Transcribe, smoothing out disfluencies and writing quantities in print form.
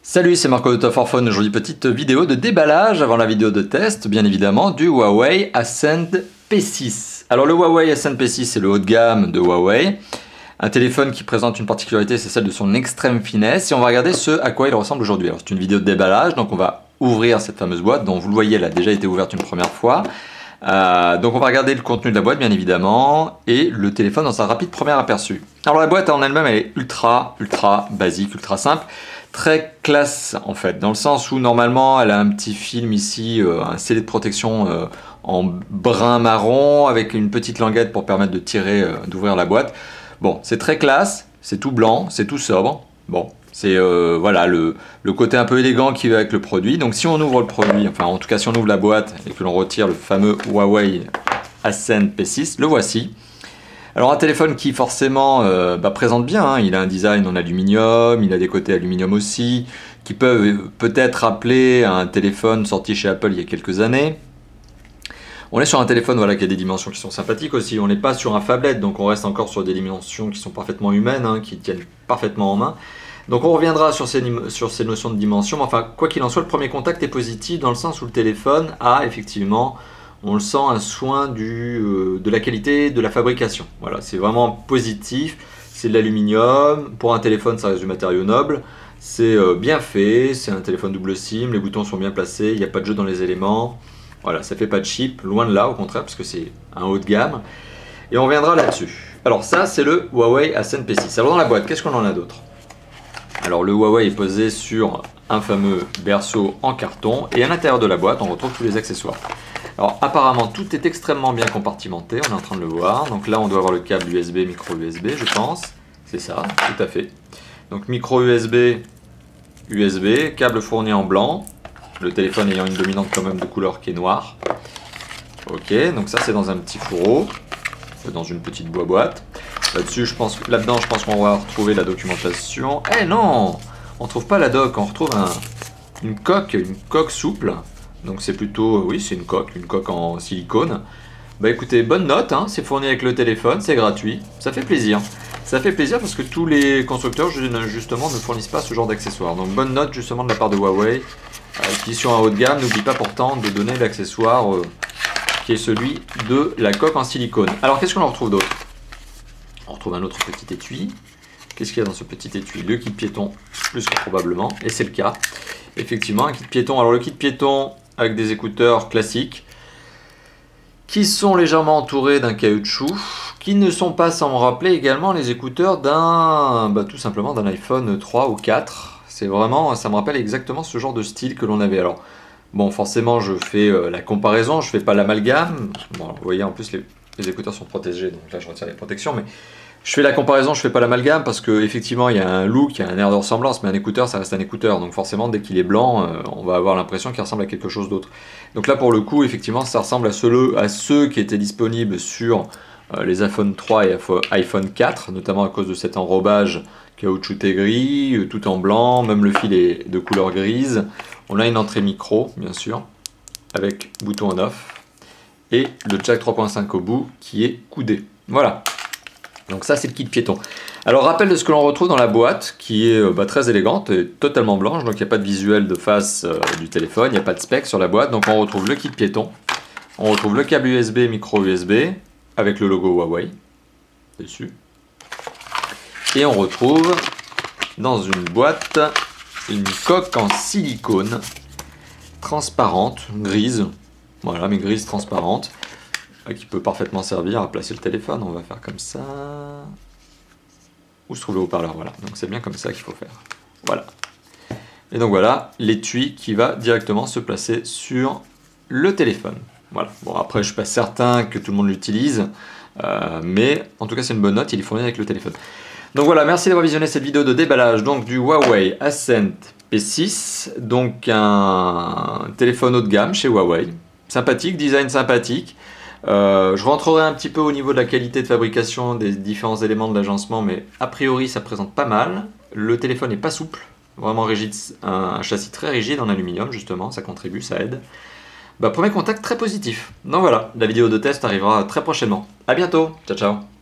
Salut, c'est Marco de Top 4 Phone. Aujourd'hui, petite vidéo de déballage avant la vidéo de test, bien évidemment, du Huawei Ascend P6. Alors le Huawei Ascend P6, c'est le haut de gamme de Huawei. Un téléphone qui présente une particularité, c'est celle de son extrême finesse. Et on va regarder ce à quoi il ressemble aujourd'hui. Alors c'est une vidéo de déballage, donc on va ouvrir cette fameuse boîte, dont vous le voyez, elle a déjà été ouverte une première fois. Donc on va regarder le contenu de la boîte, bien évidemment, et le téléphone dans un rapide premier aperçu. Alors la boîte en elle-même, elle est ultra basique, ultra simple. Très classe en fait, dans le sens où normalement elle a un petit film ici, un scellé de protection en brun marron avec une petite languette pour permettre de tirer, d'ouvrir la boîte. Bon, c'est très classe, c'est tout blanc, c'est tout sobre. Bon, c'est voilà le côté un peu élégant qui va avec le produit. Donc si on ouvre le produit, enfin en tout cas si on ouvre la boîte et que l'on retire le fameux Huawei Ascend P6, le voici. Alors un téléphone qui forcément présente bien, hein. Il a un design en aluminium, il a des côtés aluminium aussi, qui peuvent peut-être rappeler un téléphone sorti chez Apple il y a quelques années. On est sur un téléphone voilà, qui a des dimensions qui sont sympathiques aussi, on n'est pas sur un phablette, donc on reste encore sur des dimensions qui sont parfaitement humaines, hein, qui tiennent parfaitement en main. Donc on reviendra sur ces notions de dimension, mais enfin quoi qu'il en soit, le premier contact est positif dans le sens où le téléphone a effectivement... On le sent un soin de la qualité de la fabrication. Voilà, c'est vraiment positif. C'est de l'aluminium. Pour un téléphone, ça reste du matériau noble. C'est bien fait. C'est un téléphone double SIM. Les boutons sont bien placés. Il n'y a pas de jeu dans les éléments. Voilà, ça fait pas de cheap. Loin de là, au contraire, parce que c'est un haut de gamme. Et on reviendra là-dessus. Alors ça, c'est le Huawei Ascend P6. Alors dans la boîte, qu'est-ce qu'on en a d'autre? Alors le Huawei est posé sur un fameux berceau en carton. Et à l'intérieur de la boîte, on retrouve tous les accessoires. Alors apparemment tout est extrêmement bien compartimenté, on est en train de le voir. Donc là on doit avoir le câble USB, micro USB je pense. C'est ça, tout à fait. Donc micro USB, USB, câble fourni en blanc. Le téléphone ayant une dominante quand même de couleur qui est noire. Ok, donc ça c'est dans un petit fourreau, dans une petite boîte. Là-dessus là-dedans je pense qu'on va retrouver la documentation. Eh non, on ne trouve pas la doc, on retrouve une coque souple. Donc c'est plutôt, oui c'est une coque en silicone. Bah écoutez, bonne note, hein, c'est fourni avec le téléphone, c'est gratuit, ça fait plaisir. Ça fait plaisir parce que tous les constructeurs justement ne fournissent pas ce genre d'accessoires. Donc bonne note justement de la part de Huawei, qui sur un haut de gamme n'oublie pas pourtant de donner l'accessoire qui est celui de la coque en silicone. Alors qu'est-ce qu'on en retrouve d'autre? On retrouve un autre petit étui. Qu'est-ce qu'il y a dans ce petit étui? Le kit piéton, plus que probablement, et c'est le cas. Effectivement, un kit piéton. Alors le kit piéton avec des écouteurs classiques qui sont légèrement entourés d'un caoutchouc, qui ne sont pas, sans me rappeler, également les écouteurs tout simplement d'un iPhone 3 ou 4. C'est vraiment, ça me rappelle exactement ce genre de style que l'on avait. Alors, bon, forcément, je fais la comparaison, je fais pas l'amalgame. Bon, vous voyez, en plus, les écouteurs sont protégés, donc là, je retire les protections, mais je fais la comparaison, je fais pas l'amalgame parce qu'effectivement il y a un look, il y a un air de ressemblance, mais un écouteur ça reste un écouteur, donc forcément dès qu'il est blanc, on va avoir l'impression qu'il ressemble à quelque chose d'autre. Donc là pour le coup, effectivement ça ressemble à ceux qui étaient disponibles sur les iPhone 3 et iPhone 4, notamment à cause de cet enrobage caoutchouté gris, tout en blanc, même le fil est de couleur grise. On a une entrée micro, bien sûr, avec bouton on-off, et le jack 3.5 au bout qui est coudé. Voilà. Donc ça c'est le kit piéton. Alors rappel de ce que l'on retrouve dans la boîte qui est très élégante et totalement blanche, donc il n'y a pas de visuel de face du téléphone, il n'y a pas de spec sur la boîte, donc on retrouve le kit piéton, on retrouve le câble USB, micro USB avec le logo Huawei dessus, et on retrouve dans une boîte une coque en silicone transparente, grise, voilà mais grise transparente, qui peut parfaitement servir à placer le téléphone. On va faire comme ça. Où se trouve le haut-parleur? Voilà, donc c'est bien comme ça qu'il faut faire. Voilà. Et donc voilà, l'étui qui va directement se placer sur le téléphone. Voilà. Bon, après, je ne suis pas certain que tout le monde l'utilise, mais en tout cas, c'est une bonne note, il est fourni avec le téléphone. Donc voilà, merci d'avoir visionné cette vidéo de déballage donc, du Huawei Ascend P6, donc un téléphone haut de gamme chez Huawei. Sympathique, design sympathique. Je rentrerai un petit peu au niveau de la qualité de fabrication des différents éléments de l'agencement, mais a priori ça présente pas mal. Le téléphone n'est pas souple, vraiment rigide, un châssis très rigide en aluminium justement, ça contribue, ça aide. Premier contact très positif. Donc voilà, la vidéo de test arrivera très prochainement. A bientôt, ciao ciao.